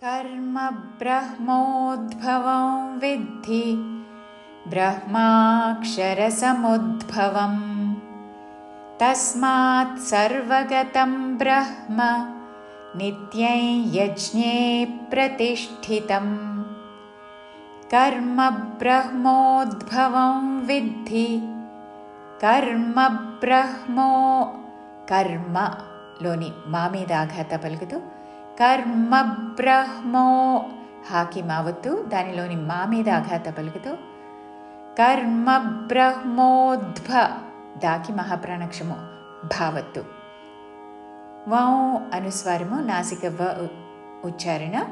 कर्म ब्रह्मोद्भवं विद्धि ब्रह्माक्षरसमुद्भवम् तस्मात् सर्वगतं ब्रह्म नित्यं यज्ञे प्रतिष्ठितम्। कर्म ब्रह्मोद्भवं विद्धि कर्म ब्रह्मो कर्म लोनि मा మీద ఆఘాత పలుకుతూ కర్మ బ్రహ్మో హాకి మావత్తు దానిలోని మా మీద ఆఘాత పలుకుతూ కర్మ బ్రహ్మోద్భ దాకి మహాప్రాణక్షము భావత్తు వౌ అనుస్వారము నాసిక వ ఉచ్చారణ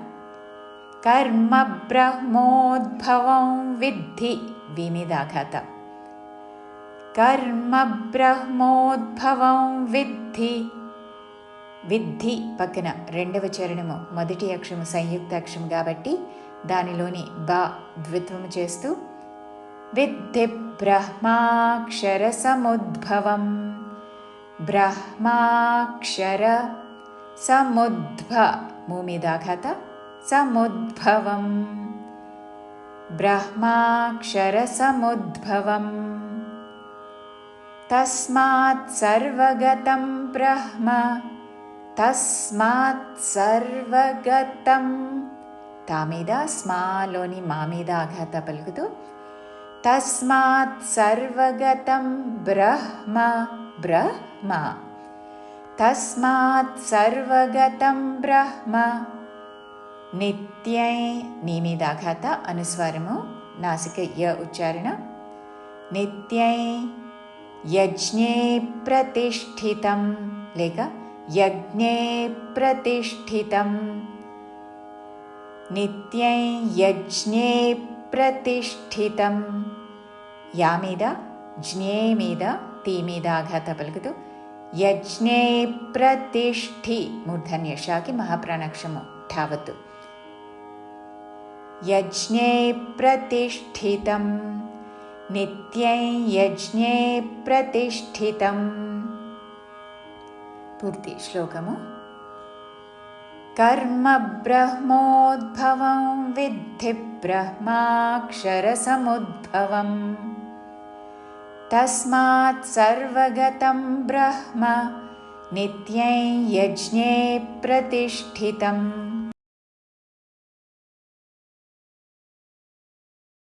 కర్మ బ్రహ్మోద్భవం విద్ధి వి మీద ఆఘాత కర్మ బ్రహ్మోద్భవం విద్ధి విద్ధి పక్కన రెండవ చరణము మొదటి అక్షరము సంయుక్త అక్షరం కాబట్టి దానిలోని బా ద్విత్వము చేస్తూ విద్ధి బ్రహ్మాక్షర సముద్భవం బ్రహ్మాక్షర సముద్భ మూ మీద ఆఘాత సముద్భవం బ్రహ్మాక్షర సముద్భవం తస్మాత్ సర్వగతం బ్రహ్మ తస్మాత్ సర్వగతం తా మీద స్మాలోని మా మీద ఆఘాత పలుకుతూ తస్మాత్ సర్వగతం బ్రహ్మ బ్రహ్మ తస్మాత్ సర్వగతం బ్రహ్మ నిత్యై నీ మీద ఆఘాత అనుస్వారము నాసిక య ఉచ్చారణ నిత్యై యజ్ఞే ప్రతిష్ఠితం లేక యజ్ఞే ప్రతిష్ఠితం నిత్యై యజ్ఞే ప్రతిష్ఠితం యా మీద జ్ఞే మీద తీ మీద ఆఘాత పలుకుతూ యజ్ఞే ప్రతిష్ఠి మూర్ధన్యషాకి మహాప్రాణాక్షము ఠావత్తు యజ్ఞే ప్రతిష్ఠితం నిత్యై యజ్ఞే ప్రతిష్ఠితం. పూర్తి శ్లోకము. కర్మ బ్రహ్మోద్భవం విద్ధి బ్రహ్మాక్షర సముద్భవం తస్మాత్ సర్వగతం బ్రహ్మ నిత్యై యజ్ఞే ప్రతిష్ఠితం.